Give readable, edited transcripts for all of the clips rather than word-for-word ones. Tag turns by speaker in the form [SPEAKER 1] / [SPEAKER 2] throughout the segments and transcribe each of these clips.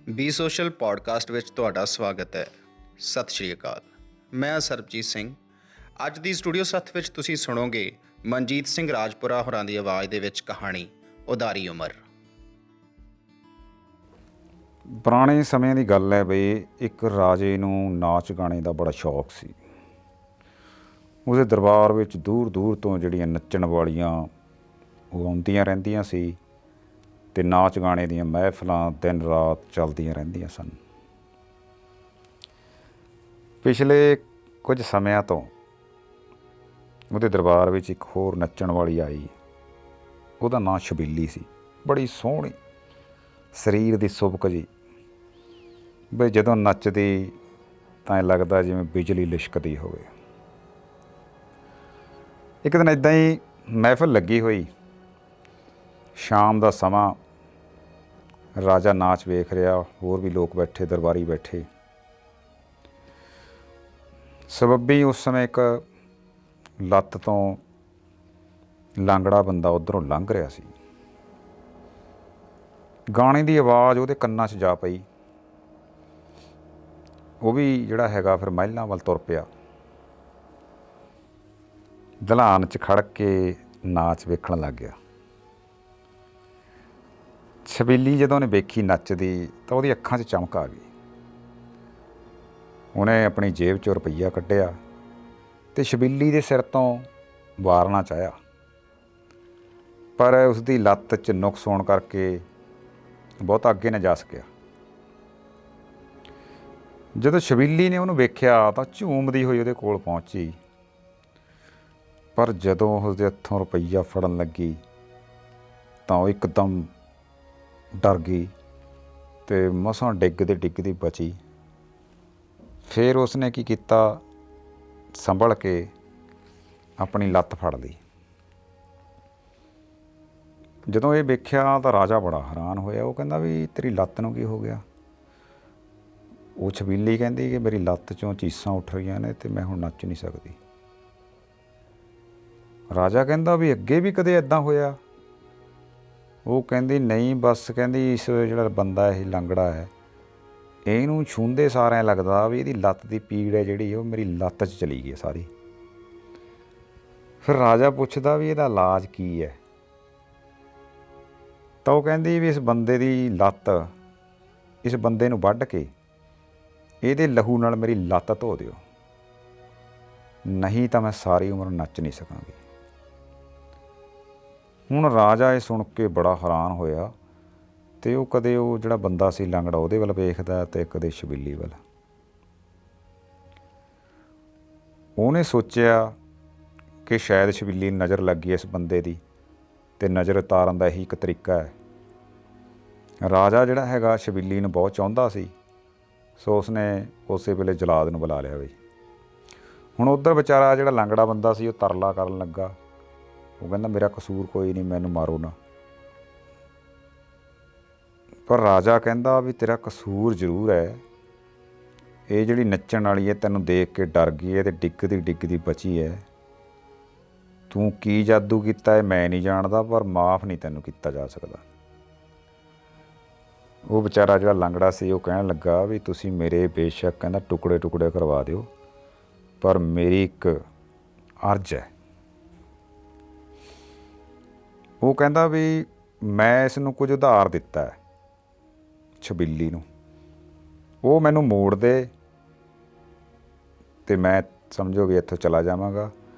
[SPEAKER 1] B social podcast ਵਿੱਚ ਤੁਹਾਡਾ ਸਵਾਗਤ ਹੈ। ਸਤਿ ਸ਼੍ਰੀ ਅਕਾਲ। ਮੈਂ ਸਰਬਜੀਤ ਸਿੰਘ। ਅੱਜ ਦੀ ਸਟੂਡੀਓ 7 ਵਿੱਚ ਤੁਸੀਂ ਸੁਣੋਗੇ ਮਨਜੀਤ ਸਿੰਘ ਰਾਜਪੁਰਾ ਹੋਰਾਂ ਦੀ ਆਵਾਜ਼ ਦੇ ਵਿੱਚ ਕਹਾਣੀ ਉਦਾਰੀ ਉਮਰ।
[SPEAKER 2] ਪੁਰਾਣੇ ਸਮੇਂ ਦੀ ਗੱਲ ਹੈ ਬਈ, ਇੱਕ ਰਾਜੇ ਨੂੰ ਨਾਚ ਗਾਣੇ ਦਾ ਬੜਾ ਸ਼ੌਕ ਸੀ। ਉਹਦੇ ਦਰਬਾਰ ਵਿੱਚ ਦੂਰ ਦੂਰ ਤੋਂ ਜਿਹੜੀਆਂ ਨੱਚਣ ਵਾਲੀਆਂ ਉਹ ਆਉਂਦੀਆਂ ਰਹਿੰਦੀਆਂ ਸੀ ਅਤੇ ਨਾਚ ਗਾਣੇ ਦੀਆਂ ਮਹਿਫਲਾਂ ਦਿਨ ਰਾਤ ਚੱਲਦੀਆਂ ਰਹਿੰਦੀਆਂ ਸਨ। ਪਿਛਲੇ ਕੁਝ ਸਮਿਆਂ ਤੋਂ ਉਹਦੇ ਦਰਬਾਰ ਵਿੱਚ ਇੱਕ ਹੋਰ ਨੱਚਣ ਵਾਲੀ ਆਈ। ਉਹਦਾ ਨਾਂ ਛਬੀਲੀ ਸੀ। ਬੜੀ ਸੋਹਣੀ ਸਰੀਰ ਦੀ ਸੁਬਕ ਜੀ, ਬਈ ਜਦੋਂ ਨੱਚਦੀ ਤਾਂ ਇਹ ਲੱਗਦਾ ਜਿਵੇਂ ਬਿਜਲੀ ਲਿਸ਼ਕਦੀ ਹੋਵੇ। ਇੱਕ ਦਿਨ ਇੱਦਾਂ ਹੀ ਮਹਿਫਲ ਲੱਗੀ ਹੋਈ, ਸ਼ਾਮ ਦਾ ਸਮਾਂ, ਰਾਜਾ ਨਾਚ ਵੇਖ ਰਿਹਾ, ਹੋਰ ਵੀ ਲੋਕ ਬੈਠੇ, ਦਰਬਾਰੀ ਬੈਠੇ। ਸਬੱਬੀ ਉਸ ਸਮੇਂ ਇੱਕ ਲੱਤ ਤੋਂ ਲਾਂਗੜਾ ਬੰਦਾ ਉੱਧਰੋਂ ਲੰਘ ਰਿਹਾ ਸੀ। ਗਾਣੇ ਦੀ ਆਵਾਜ਼ ਉਹਦੇ ਕੰਨਾਂ 'ਚ ਜਾ ਪਈ। ਉਹ ਵੀ ਜਿਹੜਾ ਹੈਗਾ ਫਿਰ ਮਹਿਲਾਂ ਵੱਲ ਤੁਰ ਪਿਆ। ਦਲਾਨ 'ਚ ਖੜ੍ਹ ਕੇ ਨਾਚ ਵੇਖਣ ਲੱਗ ਗਿਆ। ਛਬੀਲੀ ਜਦੋਂ ਉਹਨੇ ਵੇਖੀ ਨੱਚਦੀ ਤਾਂ ਉਹਦੀ ਅੱਖਾਂ 'ਚ ਚਮਕ ਆ ਗਈ। ਉਹਨੇ ਆਪਣੀ ਜੇਬ 'ਚੋਂ ਰੁਪਈਆ ਕੱਢਿਆ ਅਤੇ ਛਬੀਲੀ ਦੇ ਸਿਰ ਤੋਂ ਵਾਰਨਾ ਚਾਹਿਆ, ਪਰ ਉਸਦੀ ਲੱਤ 'ਚ ਨੁਕਸ ਹੋਣ ਕਰਕੇ ਬਹੁਤਾ ਅੱਗੇ ਨਾ ਜਾ ਸਕਿਆ। ਜਦੋਂ ਛਬੀਲੀ ਨੇ ਉਹਨੂੰ ਵੇਖਿਆ ਤਾਂ ਝੂਮਦੀ ਹੋਈ ਉਹਦੇ ਕੋਲ ਪਹੁੰਚੀ, ਪਰ ਜਦੋਂ ਉਸਦੇ ਹੱਥੋਂ ਰੁਪਈਆ ਫੜਨ ਲੱਗੀ ਤਾਂ ਉਹ ਇੱਕਦਮ ਡਰ ਗਈ ਅਤੇ ਮਸਾਂ ਡਿੱਗਦੀ ਬਚੀ। ਫਿਰ ਉਸਨੇ ਕੀ ਕੀਤਾ, ਸੰਭਲ ਕੇ ਆਪਣੀ ਲੱਤ ਫੜ ਲਈ। ਜਦੋਂ ਇਹ ਵੇਖਿਆ ਤਾਂ ਰਾਜਾ ਬੜਾ ਹੈਰਾਨ ਹੋਇਆ। ਉਹ ਕਹਿੰਦਾ ਵੀ ਤੇਰੀ ਲੱਤ ਨੂੰ ਕੀ ਹੋ ਗਿਆ? ਉਹ ਛਬੀਲੀ ਕਹਿੰਦੀ ਕਿ ਮੇਰੀ ਲੱਤ 'ਚੋਂ ਚੀਸਾਂ ਉੱਠ ਰਹੀਆਂ ਨੇ ਅਤੇ ਮੈਂ ਹੁਣ ਨੱਚ ਨਹੀਂ ਸਕਦੀ। ਰਾਜਾ ਕਹਿੰਦਾ ਵੀ ਅੱਗੇ ਵੀ ਕਦੇ ਇੱਦਾਂ ਹੋਇਆ? ਉਹ ਕਹਿੰਦੀ ਨਹੀਂ, ਬਸ ਕਹਿੰਦੀ ਇਸ ਜਿਹੜਾ ਬੰਦਾ ਇਹ ਲਾਂਗੜਾ ਹੈ, ਇਹਨੂੰ ਛੂੰਹਦੇ ਸਾਰ ਐਂ ਲੱਗਦਾ ਵੀ ਇਹਦੀ ਲੱਤ ਦੀ ਪੀੜ ਹੈ ਜਿਹੜੀ ਉਹ ਮੇਰੀ ਲੱਤ 'ਚ ਚਲੀ ਗਈ ਸਾਰੀ। ਫਿਰ ਰਾਜਾ ਪੁੱਛਦਾ ਵੀ ਇਹਦਾ ਇਲਾਜ ਕੀ ਹੈ? ਤਾਂ ਉਹ ਕਹਿੰਦੀ ਵੀ ਇਸ ਬੰਦੇ ਦੀ ਲੱਤ, ਇਸ ਬੰਦੇ ਨੂੰ ਵੱਢ ਕੇ ਇਹਦੇ ਲਹੂ ਨਾਲ ਮੇਰੀ ਲੱਤ ਧੋ ਦਿਓ, ਨਹੀਂ ਤਾਂ ਮੈਂ ਸਾਰੀ ਉਮਰ ਨੱਚ ਨਹੀਂ ਸਕਾਂਗੀ। ਹੁਣ ਰਾਜਾ ਇਹ ਸੁਣ ਕੇ ਬੜਾ ਹੈਰਾਨ ਹੋਇਆ ਅਤੇ ਉਹ ਕਦੇ ਉਹ ਜਿਹੜਾ ਬੰਦਾ ਸੀ ਲਾਂਗੜਾ ਉਹਦੇ ਵੱਲ ਵੇਖਦਾ ਅਤੇ ਕਦੇ ਛਬੀਲੀ ਵੱਲ। ਉਹਨੇ ਸੋਚਿਆ ਕਿ ਸ਼ਾਇਦ ਛਬੀਲੀ ਨੂੰ ਨਜ਼ਰ ਲੱਗੀ ਇਸ ਬੰਦੇ ਦੀ ਅਤੇ ਨਜ਼ਰ ਉਤਾਰਨ ਦਾ ਇਹੀ ਇੱਕ ਤਰੀਕਾ ਹੈ। ਰਾਜਾ ਜਿਹੜਾ ਹੈਗਾ ਛਬੀਲੀ ਨੂੰ ਬਹੁਤ ਚਾਹੁੰਦਾ ਸੀ, ਸੋ ਉਸਨੇ ਉਸੇ ਵੇਲੇ ਜਲਾਦ ਨੂੰ ਬੁਲਾ ਲਿਆ ਬਈ। ਹੁਣ ਉੱਧਰ ਵਿਚਾਰਾ ਜਿਹੜਾ ਲਾਂਗੜਾ ਬੰਦਾ ਸੀ ਉਹ ਤਰਲਾ ਕਰਨ ਲੱਗਾ। ਉਹ ਕਹਿੰਦਾ ਮੇਰਾ ਕਸੂਰ ਕੋਈ ਨਹੀਂ, ਮੈਨੂੰ ਮਾਰੋ ਨਾ। ਪਰ ਰਾਜਾ ਕਹਿੰਦਾ ਵੀ ਤੇਰਾ ਕਸੂਰ ਜ਼ਰੂਰ ਹੈ। ਇਹ ਜਿਹੜੀ ਨੱਚਣ ਵਾਲੀ ਹੈ ਤੈਨੂੰ ਦੇਖ ਕੇ ਡਰ ਗਈ ਹੈ ਅਤੇ ਡਿੱਗਦੀ ਬਚੀ ਹੈ। ਤੂੰ ਕੀ ਜਾਦੂ ਕੀਤਾ ਹੈ ਮੈਂ ਨਹੀਂ ਜਾਣਦਾ, ਪਰ ਮਾਫ਼ ਨਹੀਂ ਤੈਨੂੰ ਕੀਤਾ ਜਾ ਸਕਦਾ। ਉਹ ਵਿਚਾਰਾ ਜਿਹੜਾ ਲਾਂਗੜਾ ਸੀ ਉਹ ਕਹਿਣ ਲੱਗਾ ਵੀ ਤੁਸੀਂ ਮੇਰੇ ਬੇਸ਼ੱਕ ਕਹਿੰਦਾ ਟੁਕੜੇ ਕਰਵਾ ਦਿਓ, ਪਰ ਮੇਰੀ ਇੱਕ ਅਰਜ਼ ਹੈ। ਉਹ ਕਹਿੰਦਾ ਵੀ ਮੈਂ ਇਸ ਨੂੰ ਕੁਝ ਉਧਾਰ ਦਿੱਤਾ ਹੈ ਛਬੀਲੀ ਨੂੰ, ਉਹ ਮੈਨੂੰ ਮੋੜ ਦੇ ਅਤੇ ਮੈਂ ਸਮਝੋ ਵੀ ਇੱਥੋਂ ਚਲਾ ਜਾਵਾਂਗਾ।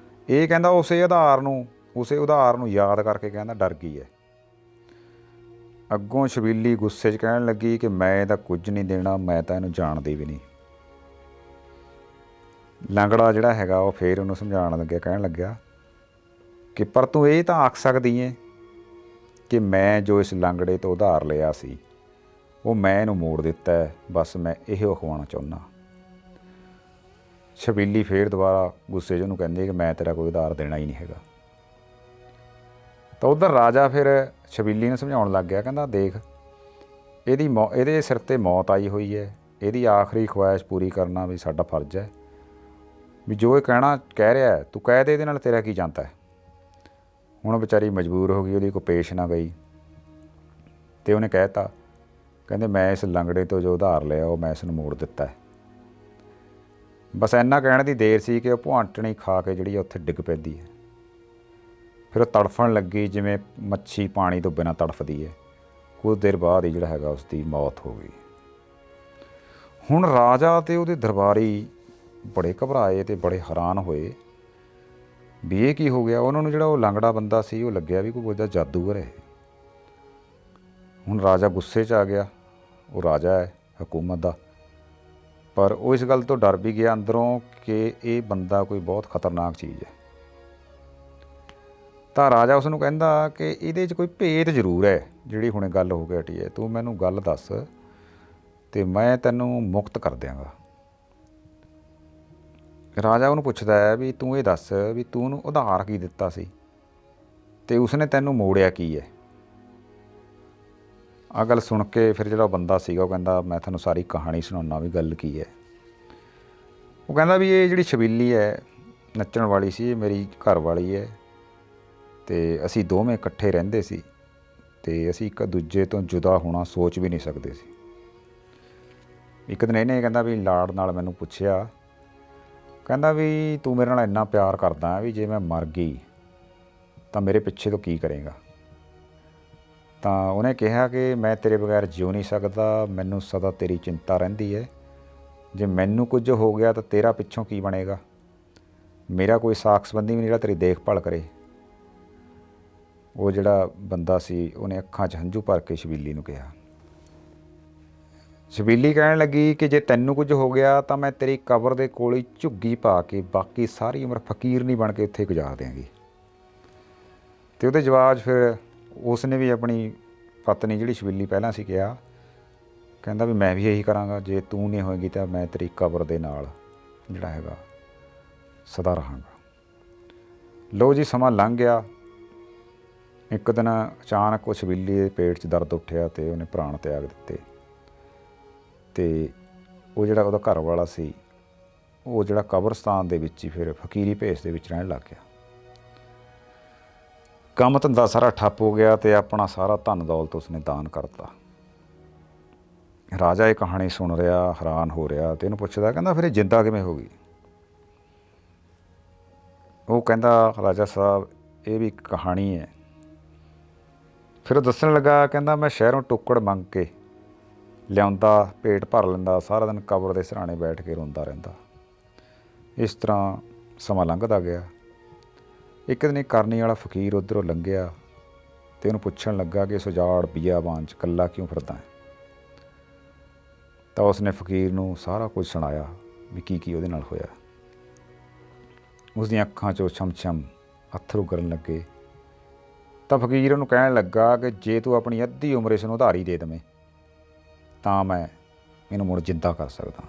[SPEAKER 2] ਇਹ ਕਹਿੰਦਾ ਉਸੇ ਉਧਾਰ ਨੂੰ ਯਾਦ ਕਰਕੇ ਕਹਿੰਦਾ ਡਰ ਗਈ ਹੈ। ਅੱਗੋਂ ਛਬੀਲੀ ਗੁੱਸੇ 'ਚ ਕਹਿਣ ਲੱਗੀ ਕਿ ਮੈਂ ਇਹਦਾ ਕੁਝ ਨਹੀਂ ਦੇਣਾ, ਮੈਂ ਤਾਂ ਇਹਨੂੰ ਜਾਣਦੀ ਵੀ ਨਹੀਂ। ਲਾਂਗੜਾ ਜਿਹੜਾ ਹੈਗਾ ਉਹ ਫਿਰ ਉਹਨੂੰ ਸਮਝਾਉਣ ਲੱਗਿਆ, ਕਹਿਣ ਲੱਗਿਆ ਕਿ ਪਰ ਤੂੰ ਇਹ ਤਾਂ ਆਖ ਸਕਦੀ ਹੈ ਕਿ ਮੈਂ ਜੋ ਇਸ ਲਾਂਗੜੇ ਤੋਂ ਉਧਾਰ ਲਿਆ ਸੀ ਉਹ ਮੈਂ ਇਹਨੂੰ ਮੋੜ ਦਿੱਤਾ ਹੈ, ਬਸ ਮੈਂ ਇਹੋ ਅਖਵਾਉਣਾ ਚਾਹੁੰਦਾ। ਛਬੀਲੀ ਫਿਰ ਦੁਬਾਰਾ ਗੁੱਸੇ 'ਚ ਉਹਨੂੰ ਕਹਿੰਦੀ ਕਿ ਮੈਂ ਤੇਰਾ ਕੋਈ ਉਧਾਰ ਦੇਣਾ ਹੀ ਨਹੀਂ ਹੈਗਾ। ਤਾਂ ਉੱਧਰ ਰਾਜਾ ਫਿਰ ਛਬੀਲੀ ਨੂੰ ਸਮਝਾਉਣ ਲੱਗ ਗਿਆ, ਕਹਿੰਦਾ ਦੇਖ ਇਹਦੇ ਸਿਰ 'ਤੇ ਮੌਤ ਆਈ ਹੋਈ ਹੈ, ਇਹਦੀ ਆਖਰੀ ਖਵਾਇਸ਼ ਪੂਰੀ ਕਰਨਾ ਵੀ ਸਾਡਾ ਫਰਜ਼ ਹੈ। ਵੀ ਜੋ ਇਹ ਕਹਿ ਰਿਹਾ ਤੂੰ ਕਹਿ ਦੇ, ਇਹਦੇ ਨਾਲ ਤੇਰਾ ਕੀ ਜਾਂਦਾ ਹੈ। ਹੁਣ ਵਿਚਾਰੀ ਮਜਬੂਰ ਹੋ ਗਈ, ਉਹਦੀ ਕੋਈ ਪੇਸ਼ ਨਾ ਗਈ ਅਤੇ ਉਹਨੇ ਕਹਿ ਤਾ ਕਹਿੰਦੇ ਮੈਂ ਇਸ ਲੰਗੜੇ ਤੋਂ ਜੋ ਉਧਾਰ ਲਿਆ ਉਹ ਮੈਂ ਇਸ ਨੂੰ ਮੋੜ ਦਿੱਤਾ ਹੈ। ਬਸ ਇੰਨਾ ਕਹਿਣ ਦੀ ਦੇਰ ਸੀ ਕਿ ਉਹ ਭੁਆਂਟਣੀ ਖਾ ਕੇ ਜਿਹੜੀ ਉੱਥੇ ਡਿੱਗ ਪੈਂਦੀ ਹੈ। ਫਿਰ ਉਹ ਤੜਫਣ ਲੱਗੀ ਜਿਵੇਂ ਮੱਛੀ ਪਾਣੀ ਤੋਂ ਬਿਨਾਂ ਤੜਫਦੀ ਹੈ। ਕੁਝ ਦੇਰ ਬਾਅਦ ਹੀ ਜਿਹੜਾ ਹੈਗਾ ਉਸ ਦੀ ਮੌਤ ਹੋ ਗਈ। ਹੁਣ ਰਾਜਾ ਅਤੇ ਉਹਦੇ ਦਰਬਾਰੀ ਬੜੇ ਘਬਰਾਏ ਅਤੇ ਬੜੇ ਹੈਰਾਨ ਹੋਏ ਵੀ ਇਹ ਕੀ ਹੋ ਗਿਆ। ਉਹਨਾਂ ਨੂੰ ਜਿਹੜਾ ਉਹ ਲੰਗੜਾ ਬੰਦਾ ਸੀ ਉਹ ਲੱਗਿਆ ਵੀ ਕੋਈ ਬਹੁਤਾ ਜਾਦੂਗਰ ਹੈ। ਹੁਣ ਰਾਜਾ ਗੁੱਸੇ 'ਚ ਆ ਗਿਆ। ਉਹ ਰਾਜਾ ਹੈ ਹਕੂਮਤ ਦਾ, ਪਰ ਉਹ ਇਸ ਗੱਲ ਤੋਂ ਡਰ ਵੀ ਗਿਆ ਅੰਦਰੋਂ ਕਿ ਇਹ ਬੰਦਾ ਕੋਈ ਬਹੁਤ ਖਤਰਨਾਕ ਚੀਜ਼ ਹੈ। ਤਾਂ ਰਾਜਾ ਉਸ ਨੂੰ ਕਹਿੰਦਾ ਕਿ ਇਹਦੇ 'ਚ ਕੋਈ ਭੇਤ ਜ਼ਰੂਰ ਹੈ, ਜਿਹੜੀ ਹੁਣੇ ਗੱਲ ਹੋ ਕੇ ਹਟੀ ਹੈ। ਤੂੰ ਮੈਨੂੰ ਗੱਲ ਦੱਸ ਅਤੇ ਮੈਂ ਤੈਨੂੰ ਮੁਕਤ ਕਰ ਦਿਆਂਗਾ। ਰਾਜਾ ਉਹਨੂੰ ਪੁੱਛਦਾ ਹੈ ਵੀ ਤੂੰ ਇਹ ਦੱਸ ਵੀ ਤੂੰ ਉਹਨੂੰ ਉਧਾਰ ਕੀ ਦਿੱਤਾ ਸੀ ਅਤੇ ਉਸਨੇ ਤੈਨੂੰ ਮੋੜਿਆ ਕੀ ਹੈ। ਆਹ ਗੱਲ ਸੁਣ ਕੇ ਫਿਰ ਜਿਹੜਾ ਬੰਦਾ ਸੀਗਾ ਉਹ ਕਹਿੰਦਾ ਮੈਂ ਤੁਹਾਨੂੰ ਸਾਰੀ ਕਹਾਣੀ ਸੁਣਾਉਣਾ ਵੀ ਗੱਲ ਕੀ ਹੈ। ਉਹ ਕਹਿੰਦਾ ਵੀ ਇਹ ਜਿਹੜੀ ਛਬੀਲੀ ਹੈ ਨੱਚਣ ਵਾਲੀ ਸੀ, ਇਹ ਮੇਰੀ ਘਰ ਵਾਲੀ ਹੈ ਅਤੇ ਅਸੀਂ ਦੋਵੇਂ ਇਕੱਠੇ ਰਹਿੰਦੇ ਸੀ ਅਤੇ ਅਸੀਂ ਇੱਕ ਦੂਜੇ ਤੋਂ ਜੁਦਾ ਹੋਣਾ ਸੋਚ ਵੀ ਨਹੀਂ ਸਕਦੇ ਸੀ। ਇੱਕ ਦਿਨ ਇਹਨੇ ਕਹਿੰਦਾ ਵੀ ਲਾੜ ਨਾਲ ਮੈਨੂੰ ਪੁੱਛਿਆ, ਕਹਿੰਦਾ ਵੀ ਤੂੰ ਮੇਰੇ ਨਾਲ ਇੰਨਾ ਪਿਆਰ ਕਰਦਾ ਵੀ ਜੇ ਮੈਂ ਮਰ ਗਈ ਤਾਂ ਮੇਰੇ ਪਿੱਛੇ ਤੋਂ ਕੀ ਕਰੇਗਾ। ਤਾਂ ਉਹਨੇ ਕਿਹਾ ਕਿ ਮੈਂ ਤੇਰੇ ਬਗੈਰ ਜਿਉ ਨਹੀਂ ਸਕਦਾ, ਮੈਨੂੰ ਸਦਾ ਤੇਰੀ ਚਿੰਤਾ ਰਹਿੰਦੀ ਹੈ। ਜੇ ਮੈਨੂੰ ਕੁਝ ਹੋ ਗਿਆ ਤਾਂ ਤੇਰਾ ਪਿੱਛੋਂ ਕੀ ਬਣੇਗਾ। ਮੇਰਾ ਕੋਈ ਸਾਕ ਸੰਬੰਧੀ ਵੀ ਨਹੀਂ ਜਿਹੜਾ ਤੇਰੀ ਦੇਖਭਾਲ ਕਰੇ। ਉਹ ਜਿਹੜਾ ਬੰਦਾ ਸੀ ਉਹਨੇ ਅੱਖਾਂ 'ਚ ਹੰਝੂ ਭਰ ਕੇ ਛਬੀਲੀ ਨੂੰ ਕਿਹਾ। ਛਬੀਲੀ ਕਹਿਣ ਲੱਗੀ ਕਿ ਜੇ ਤੈਨੂੰ ਕੁਝ ਹੋ ਗਿਆ ਤਾਂ ਮੈਂ ਤੇਰੀ ਕਬਰ ਦੇ ਕੋਲ ਹੀ ਝੁੱਗੀ ਪਾ ਕੇ ਬਾਕੀ ਸਾਰੀ ਉਮਰ ਫਕੀਰਨੀ ਬਣ ਕੇ ਉੱਥੇ ਗੁਜ਼ਾਰ ਦਿਆਂਗੀ। ਅਤੇ ਉਹਦੇ ਜਵਾਬ 'ਚ ਫਿਰ ਉਸ ਨੇ ਵੀ ਆਪਣੀ ਪਤਨੀ ਜਿਹੜੀ ਛਬੀਲੀ ਪਹਿਲਾਂ ਸੀ ਕਿਹਾ, ਕਹਿੰਦਾ ਵੀ ਮੈਂ ਵੀ ਇਹੀ ਕਰਾਂਗਾ। ਜੇ ਤੂੰ ਨਹੀਂ ਹੋਏਗੀ ਤਾਂ ਮੈਂ ਤੇਰੀ ਕਬਰ ਦੇ ਨਾਲ ਜਿਹੜਾ ਹੈਗਾ ਸਦਾ ਰਹਾਂਗਾ। ਲਓ ਜੀ, ਸਮਾਂ ਲੰਘ ਗਿਆ। ਇੱਕ ਦਿਨ ਅਚਾਨਕ ਉਹ ਛਬੀਲੀ ਦੇ ਪੇਟ 'ਚ ਦਰਦ ਉੱਠਿਆ ਅਤੇ ਉਹਨੇ ਪ੍ਰਾਣ ਤਿਆਗ ਦਿੱਤੇ। ਅਤੇ ਉਹ ਜਿਹੜਾ ਉਹਦਾ ਘਰ ਵਾਲਾ ਸੀ ਉਹ ਜਿਹੜਾ ਕਬਰਸਤਾਨ ਦੇ ਵਿੱਚ ਹੀ ਫਿਰ ਫਕੀਰੀ ਭੇਸ ਦੇ ਵਿੱਚ ਰਹਿਣ ਲੱਗ ਗਿਆ। ਕੰਮ ਧੰਦਾ ਸਾਰਾ ਠੱਪ ਹੋ ਗਿਆ ਅਤੇ ਆਪਣਾ ਸਾਰਾ ਧਨ ਦੌਲਤ ਉਸਨੇ ਦਾਨ ਕਰਤਾ। ਰਾਜਾ ਇਹ ਕਹਾਣੀ ਸੁਣ ਰਿਹਾ, ਹੈਰਾਨ ਹੋ ਰਿਹਾ ਅਤੇ ਇਹਨੂੰ ਪੁੱਛਦਾ, ਕਹਿੰਦਾ ਫਿਰ ਇਹ ਜਿੰਦਾ ਕਿਵੇਂ ਹੋ ਗਈ। ਉਹ ਕਹਿੰਦਾ ਰਾਜਾ ਸਾਹਿਬ ਇਹ ਵੀ ਇੱਕ ਕਹਾਣੀ ਹੈ। ਫਿਰ ਉਹ ਦੱਸਣ ਲੱਗਾ, ਕਹਿੰਦਾ ਮੈਂ ਸ਼ਹਿਰੋਂ ਟੁੱਕੜ ਮੰਗ ਕੇ ਲਿਆਉਂਦਾ, ਪੇਟ ਭਰ ਲੈਂਦਾ, ਸਾਰਾ ਦਿਨ ਕਬਰ ਦੇ ਸਿਰਹਾਣੇ ਬੈਠ ਕੇ ਰੋਂਦਾ ਰਹਿੰਦਾ। ਇਸ ਤਰ੍ਹਾਂ ਸਮਾਂ ਲੰਘਦਾ ਗਿਆ। ਇੱਕ ਦਿਨ ਇੱਕ ਕਰਨੀ ਵਾਲਾ ਫਕੀਰ ਉੱਧਰੋਂ ਲੰਘਿਆ ਅਤੇ ਉਹਨੂੰ ਪੁੱਛਣ ਲੱਗਾ ਕਿ ਸੁਜਾੜ ਬੀਆਬਾਨ 'ਚ ਇਕੱਲਾ ਕਿਉਂ ਫਿਰਦਾ ਹੈ। ਤਾਂ ਉਸਨੇ ਫਕੀਰ ਨੂੰ ਸਾਰਾ ਕੁਝ ਸੁਣਾਇਆ ਵੀ ਕੀ ਉਹਦੇ ਨਾਲ ਹੋਇਆ। ਉਸ ਦੀਆਂ ਅੱਖਾਂ 'ਚੋਂ ਛਮ-ਛਮ ਅੱਥਰੂ ਗਰਨ ਲੱਗੇ। ਤਾਂ ਫਕੀਰ ਉਹਨੂੰ ਕਹਿਣ ਲੱਗਾ ਕਿ ਜੇ ਤੂੰ ਆਪਣੀ ਅੱਧੀ ਉਮਰ ਇਸ ਨੂੰ ਉਧਾਰੀ ਦੇ ਦੇਵੇਂ ਤਾਂ ਮੈਂ ਇਹਨੂੰ ਮੁੜ ਜਿੰਦਾ ਕਰ ਸਕਦਾ।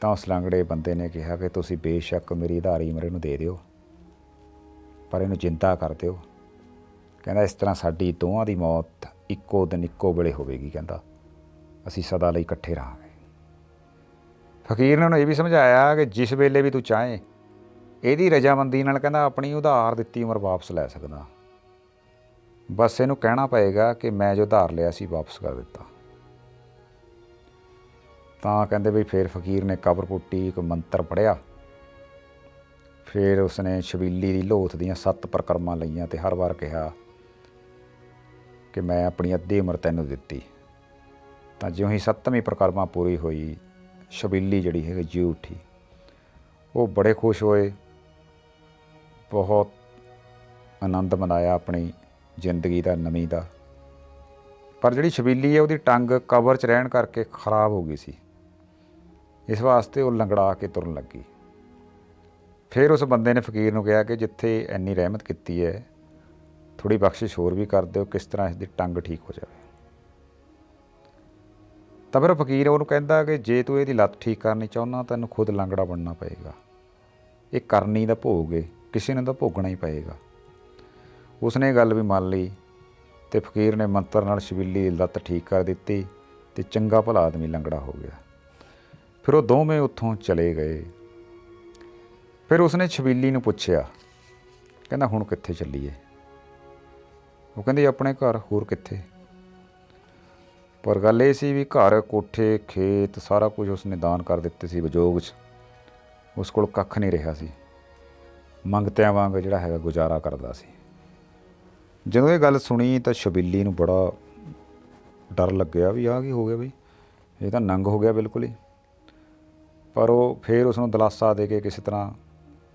[SPEAKER 2] ਤਾਂ ਉਸ ਲੰਗੜੇ ਬੰਦੇ ਨੇ ਕਿਹਾ ਕਿ ਤੁਸੀਂ ਬੇਸ਼ੱਕ ਮੇਰੀ ਉਧਾਰੀ ਉਮਰ ਇਹਨੂੰ ਦੇ ਦਿਓ, ਪਰ ਇਹਨੂੰ ਜਿੰਦਾ ਕਰ ਦਿਓ। ਕਹਿੰਦਾ ਇਸ ਤਰ੍ਹਾਂ ਸਾਡੀ ਦੋਵਾਂ ਦੀ ਮੌਤ ਇੱਕੋ ਦਿਨ ਇੱਕੋ ਵੇਲੇ ਹੋਵੇਗੀ। ਕਹਿੰਦਾ ਅਸੀਂ ਸਦਾ ਲਈ ਇਕੱਠੇ ਰਹਾਂਗੇ। ਫਕੀਰ ਨੇ ਉਹਨੂੰ ਇਹ ਵੀ ਸਮਝਾਇਆ ਕਿ ਜਿਸ ਵੇਲੇ ਵੀ ਤੂੰ ਚਾਹੇ ਇਹਦੀ ਰਜਾਮੰਦੀ ਨਾਲ ਕਹਿੰਦਾ ਆਪਣੀ ਉਧਾਰ ਦਿੱਤੀ ਉਮਰ ਵਾਪਸ ਲੈ ਸਕਦਾ। ਬਸ ਇਹਨੂੰ ਕਹਿਣਾ ਪਏਗਾ ਕਿ ਮੈਂ ਜੋ ਉਧਾਰ ਲਿਆ ਸੀ ਵਾਪਸ ਕਰ ਦਿੱਤਾ। ਤਾਂ ਕਹਿੰਦੇ ਵੀ ਫਿਰ ਫਕੀਰ ਨੇ ਕਬਰ ਪੁੱਟੀ, ਇੱਕ ਮੰਤਰ ਪੜ੍ਹਿਆ। ਫਿਰ ਉਸਨੇ ਛਬੀਲੀ ਦੀ ਲੋਥ ਦੀਆਂ 7 ਪ੍ਰਕਰਮਾਂ ਲਈਆਂ ਅਤੇ ਹਰ ਵਾਰ ਕਿਹਾ ਕਿ ਮੈਂ ਆਪਣੀ ਅੱਧੀ ਉਮਰ ਤੈਨੂੰ ਦਿੱਤੀ। ਤਾਂ ਜਿਉਂ ਹੀ 7ਵੀਂ ਪ੍ਰਕਰਮਾ ਪੂਰੀ ਹੋਈ, ਛਬੀਲੀ ਜਿਹੜੀ ਹੈਗੀ ਜੀ ਉੱਠੀ। ਉਹ ਬੜੇ ਖੁਸ਼ ਹੋਏ, ਬਹੁਤ ਆਨੰਦ ਮਨਾਇਆ ਆਪਣੀ ਜ਼ਿੰਦਗੀ ਦਾ, ਨਵੀਂ ਦਾ। ਪਰ ਜਿਹੜੀ ਛਬੀਲੀ ਹੈ ਉਹਦੀ ਟੰਗ ਕਬਰ 'ਚ ਰਹਿਣ ਕਰਕੇ ਖਰਾਬ ਹੋ ਗਈ ਸੀ। ਇਸ ਵਾਸਤੇ ਉਹ ਲੰਗੜਾ ਕੇ ਤੁਰਨ ਲੱਗੀ। ਫਿਰ ਉਸ ਬੰਦੇ ਨੇ ਫਕੀਰ ਨੂੰ ਕਿਹਾ ਕਿ ਜਿੱਥੇ ਇੰਨੀ ਰਹਿਮਤ ਕੀਤੀ ਹੈ ਥੋੜ੍ਹੀ ਬਖਸ਼ਿਸ਼ ਹੋਰ ਵੀ ਕਰ ਦਿਓ, ਕਿਸ ਤਰ੍ਹਾਂ ਇਸ ਦੀ ਟੰਗ ਠੀਕ ਹੋ ਜਾਵੇ। ਤਾਂ ਫਿਰ ਫਕੀਰ ਉਹਨੂੰ ਕਹਿੰਦਾ ਕਿ ਜੇ ਤੂੰ ਇਹਦੀ ਲੱਤ ਠੀਕ ਕਰਨੀ ਚਾਹੁੰਦਾ ਤੈਨੂੰ ਖੁਦ ਲੰਗੜਾ ਬਣਨਾ ਪਏਗਾ। ਇਹ ਕਰਨੀ ਦਾ ਭੋਗ ਹੈ, ਕਿਸੇ ਨੂੰ ਤਾਂ ਭੋਗਣਾ ਹੀ ਪਏਗਾ। ਉਸਨੇ ਇਹ ਗੱਲ ਵੀ ਮੰਨ ਲਈ ਅਤੇ ਫਕੀਰ ਨੇ ਮੰਤਰ ਨਾਲ ਛਬੀਲੀ ਦੀ ਲੱਤ ਠੀਕ ਕਰ ਦਿੱਤੀ ਅਤੇ ਚੰਗਾ ਭਲਾ ਆਦਮੀ ਲੰਗੜਾ ਹੋ ਗਿਆ। ਫਿਰ ਉਹ ਦੋਵੇਂ ਉੱਥੋਂ ਚਲੇ ਗਏ। ਫਿਰ ਉਸਨੇ ਛਬੀਲੀ ਨੂੰ ਪੁੱਛਿਆ, ਕਹਿੰਦਾ ਹੁਣ ਕਿੱਥੇ ਚੱਲੀਏ। ਉਹ ਕਹਿੰਦੀ ਆਪਣੇ ਘਰ, ਹੋਰ ਕਿੱਥੇ। ਪਰ ਗੱਲ ਇਹ ਸੀ ਵੀ ਘਰ, ਕੋਠੇ, ਖੇਤ ਸਾਰਾ ਕੁਝ ਉਸਨੇ ਦਾਨ ਕਰ ਦਿੱਤੇ ਸੀ ਵਿਜੋਗ 'ਚ। ਉਸ ਕੋਲ ਕੱਖ ਨਹੀਂ ਰਿਹਾ ਸੀ, ਮੰਗਤਿਆਂ ਵਾਂਗ ਜਿਹੜਾ ਹੈਗਾ ਗੁਜ਼ਾਰਾ ਕਰਦਾ ਸੀ। ਜਦੋਂ ਇਹ ਗੱਲ ਸੁਣੀ ਤਾਂ ਸ਼ਬੀਲੀ ਨੂੰ ਬੜਾ ਡਰ ਲੱਗਿਆ ਵੀ ਆਹ ਕੀ ਹੋ ਗਿਆ ਬਈ, ਇਹ ਤਾਂ ਨੰਗ ਹੋ ਗਿਆ ਬਿਲਕੁਲ ਹੀ। ਪਰ ਉਹ ਫਿਰ ਉਸਨੂੰ ਦਿਲਾਸਾ ਦੇ ਕੇ ਕਿਸੇ ਤਰ੍ਹਾਂ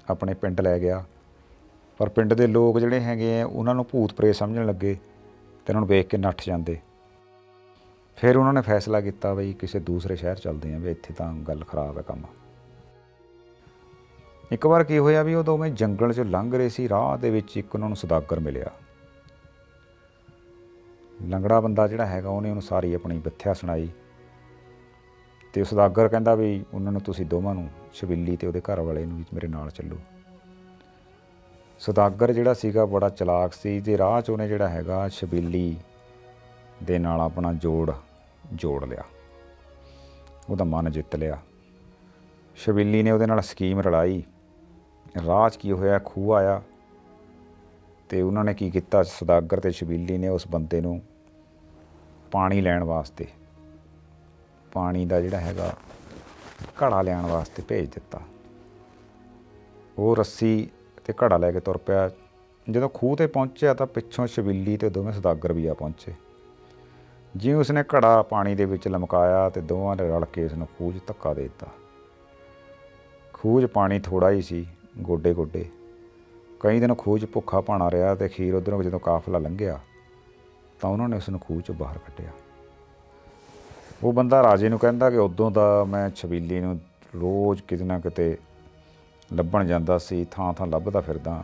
[SPEAKER 2] ਆਪਣੇ ਪਿੰਡ ਲੈ ਗਿਆ। ਪਰ ਪਿੰਡ ਦੇ ਲੋਕ ਜਿਹੜੇ ਹੈਗੇ ਆ ਉਹਨਾਂ ਨੂੰ ਭੂਤ ਪ੍ਰੇਤ ਸਮਝਣ ਲੱਗੇ ਅਤੇ ਉਹਨਾਂ ਨੂੰ ਵੇਖ ਕੇ ਨੱਠ ਜਾਂਦੇ। ਫਿਰ ਉਹਨਾਂ ਨੇ ਫੈਸਲਾ ਕੀਤਾ ਬਈ ਕਿਸੇ ਦੂਸਰੇ ਸ਼ਹਿਰ ਚੱਲਦੇ ਹਾਂ, ਵੀ ਇੱਥੇ ਤਾਂ ਗੱਲ ਖਰਾਬ ਹੈ ਕੰਮ। ਇੱਕ ਵਾਰ ਕੀ ਹੋਇਆ ਵੀ ਉਹ ਦੋਵੇਂ ਜੰਗਲ 'ਚੋਂ ਲੰਘ ਰਹੇ ਸੀ, ਰਾਹ ਦੇ ਵਿੱਚ ਇੱਕ ਉਹਨਾਂ ਨੂੰ ਸੁਦਾਗਰ ਮਿਲਿਆ। ਲੰਗੜਾ ਬੰਦਾ ਜਿਹੜਾ ਹੈਗਾ ਉਹਨੇ ਉਹਨੂੰ ਸਾਰੀ ਆਪਣੀ ਮਿੱਥਿਆ ਸੁਣਾਈ ਅਤੇ ਉਹ ਸੁਦਾਗਰ ਕਹਿੰਦਾ ਵੀ ਉਹਨਾਂ ਨੂੰ ਤੁਸੀਂ ਦੋਵਾਂ ਨੂੰ, ਸ਼ਬੀਲੀ ਅਤੇ ਉਹਦੇ ਘਰ ਵਾਲੇ ਨੂੰ ਵੀ ਮੇਰੇ ਨਾਲ ਚੱਲੋ। ਸੁਦਾਗਰ ਜਿਹੜਾ ਸੀਗਾ ਬੜਾ ਚਲਾਕ ਸੀ ਅਤੇ ਰਾਹ 'ਚ ਉਹਨੇ ਜਿਹੜਾ ਹੈਗਾ ਸ਼ਬੀਲੀ ਦੇ ਨਾਲ ਆਪਣਾ ਜੋੜ ਲਿਆ, ਉਹਦਾ ਮਨ ਜਿੱਤ ਲਿਆ। ਸ਼ਬੀਲੀ ਨੇ ਉਹਦੇ ਨਾਲ ਸਕੀਮ ਰਲਾਈ। ਰਾਹ 'ਚ ਕੀ ਹੋਇਆ, ਖੂਹ ਆਇਆ ਅਤੇ ਉਹਨਾਂ ਨੇ ਕੀ ਕੀਤਾ, ਸੁਦਾਗਰ ਅਤੇ ਸ਼ਬੀਲੀ ਨੇ ਉਸ ਬੰਦੇ ਨੂੰ ਪਾਣੀ ਲੈਣ ਵਾਸਤੇ, ਪਾਣੀ ਦਾ ਜਿਹੜਾ ਹੈਗਾ ਘੜਾ ਲਿਆਉਣ ਵਾਸਤੇ ਭੇਜ ਦਿੱਤਾ। ਉਹ ਰੱਸੀ ਅਤੇ ਘੜਾ ਲੈ ਕੇ ਤੁਰ ਪਿਆ। ਜਦੋਂ ਖੂਹ 'ਤੇ ਪਹੁੰਚਿਆ ਤਾਂ ਪਿੱਛੋਂ ਸ਼ਬੀਲੀ ਅਤੇ ਦੋਵੇਂ ਸੁਦਾਗਰ ਵੀ ਆ ਪਹੁੰਚੇ। ਜਿਵੇਂ ਉਸਨੇ ਘੜਾ ਪਾਣੀ ਦੇ ਵਿੱਚ ਲਮਕਾਇਆ ਅਤੇ ਦੋਵਾਂ ਨੇ ਰਲ ਕੇ ਉਸਨੂੰ ਖੂਹ 'ਚ ਧੱਕਾ ਦੇ ਦਿੱਤਾ। ਖੂਹ 'ਚ ਪਾਣੀ ਥੋੜ੍ਹਾ ਹੀ ਸੀ, ਗੋਡੇ ਗੋਡੇ। ਕਈ ਦਿਨ ਖੂਹ 'ਚ ਭੁੱਖਾ ਭਾਣਾ ਰਿਹਾ ਅਤੇ ਅਖੀਰ ਉੱਧਰੋਂ ਜਦੋਂ ਕਾਫਲਾ ਲੰਘਿਆ ਤਾਂ ਉਹਨਾਂ ਨੇ ਉਸਨੂੰ ਖੂਹ 'ਚੋਂ ਬਾਹਰ ਕੱਢਿਆ। ਉਹ ਬੰਦਾ ਰਾਜੇ ਨੂੰ ਕਹਿੰਦਾ ਕਿ ਉਦੋਂ ਦਾ ਮੈਂ ਸ਼ਬੀਲੀ ਨੂੰ ਰੋਜ਼ ਕਿਤੇ ਨਾ ਕਿਤੇ ਲੱਭਣ ਜਾਂਦਾ ਸੀ, ਥਾਂ ਥਾਂ ਲੱਭਦਾ ਫਿਰਦਾ,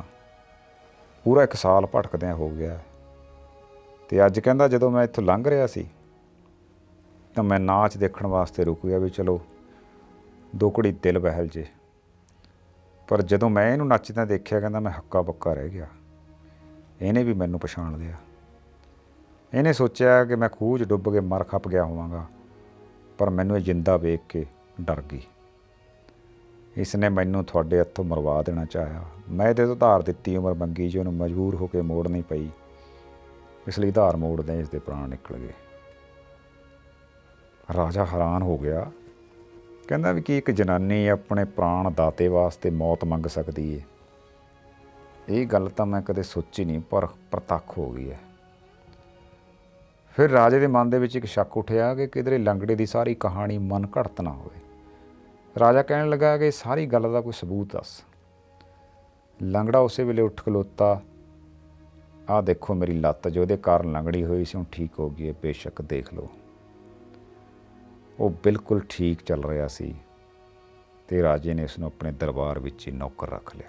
[SPEAKER 2] ਪੂਰਾ 1 ਸਾਲ ਭਟਕਦਿਆਂ ਹੋ ਗਿਆ। ਅਤੇ ਅੱਜ ਕਹਿੰਦਾ ਜਦੋਂ ਮੈਂ ਇੱਥੋਂ ਲੰਘ ਰਿਹਾ ਸੀ ਤਾਂ ਮੈਂ ਨਾਚ ਦੇਖਣ ਵਾਸਤੇ ਰੁਕ ਗਿਆ ਵੀ ਚਲੋ 2 ਘੜੀ ਦਿਲ ਬਹਿਲ ਜੇ। ਪਰ ਜਦੋਂ ਮੈਂ ਇਹਨੂੰ ਨੱਚਦਿਆਂ ਦੇਖਿਆ ਕਹਿੰਦਾ ਮੈਂ ਹੱਕਾ ਬੱਕਾ ਰਹਿ ਗਿਆ। ਇਹਨੇ ਵੀ ਮੈਨੂੰ ਪਛਾਣ ਲਿਆ। ਇਹਨੇ ਸੋਚਿਆ ਕਿ ਮੈਂ ਖੂਹ 'ਚ ਡੁੱਬ ਕੇ ਮਰ ਖੱਪ ਗਿਆ ਹੋਵਾਂਗਾ, ਪਰ ਮੈਨੂੰ ਇਹ ਜਿੰਦਾ ਵੇਖ ਕੇ ਡਰ ਗਈ। ਇਸ ਨੇ ਮੈਨੂੰ ਤੁਹਾਡੇ ਹੱਥੋਂ ਮਰਵਾ ਦੇਣਾ ਚਾਹਿਆ। ਮੈਂ ਇਹਦੇ ਤੋਂ ਧਾਰ ਦਿੱਤੀ, ਉਮਰ ਮੰਗੀ ਜੀ, ਉਹਨੂੰ ਮਜਬੂਰ ਹੋ ਕੇ ਮੋੜਨੀ ਪਈ। ਇਸ ਲਈ ਧਾਰ ਮੋੜਦਿਆਂ ਇਸ ਦੇ ਪ੍ਰਾਣ ਨਿਕਲ ਗਏ। ਰਾਜਾ ਹੈਰਾਨ ਹੋ ਗਿਆ, ਕਹਿੰਦਾ ਵੀ ਕੀ ਇੱਕ ਜਨਾਨੀ ਆਪਣੇ ਪ੍ਰਾਣ ਦਾਤੇ ਵਾਸਤੇ ਮੌਤ ਮੰਗ ਸਕਦੀ ਹੈ? ਇਹ ਗੱਲ ਤਾਂ ਮੈਂ ਕਦੇ ਸੋਚੀ ਨਹੀਂ, ਪਰ ਪ੍ਰਤੱਖ ਹੋ ਗਈ ਹੈ। ਫਿਰ ਰਾਜੇ ਦੇ ਮਨ ਦੇ ਵਿੱਚ ਇੱਕ ਸ਼ੱਕ ਉੱਠਿਆ ਕਿ ਕਿਧਰੇ ਲੰਗੜੇ ਦੀ ਸਾਰੀ ਕਹਾਣੀ ਮਨ ਘੜਤ ਨਾ ਹੋਵੇ। ਰਾਜਾ ਕਹਿਣ ਲੱਗਾ ਕਿ ਸਾਰੀ ਗੱਲ ਦਾ ਕੋਈ ਸਬੂਤ ਦੱਸ। ਲੰਗੜਾ ਉਸੇ ਵੇਲੇ ਉੱਠ ਖਲੋਤਾ। ਆਹ ਦੇਖੋ ਮੇਰੀ ਲੱਤ, ਜੋ ਉਹਦੇ ਕਾਰਨ ਲੰਗੜੀ ਹੋਈ ਸੀ, ਹੁਣ ਠੀਕ ਹੋ ਗਈ ਹੈ, ਬੇਸ਼ੱਕ ਦੇਖ ਲਓ। ਉਹ ਬਿਲਕੁਲ ਠੀਕ ਚੱਲ ਰਿਹਾ ਸੀ ਅਤੇ ਰਾਜੇ ਨੇ ਉਸਨੂੰ ਆਪਣੇ ਦਰਬਾਰ ਵਿੱਚ ਹੀ ਨੌਕਰ ਰੱਖ ਲਿਆ।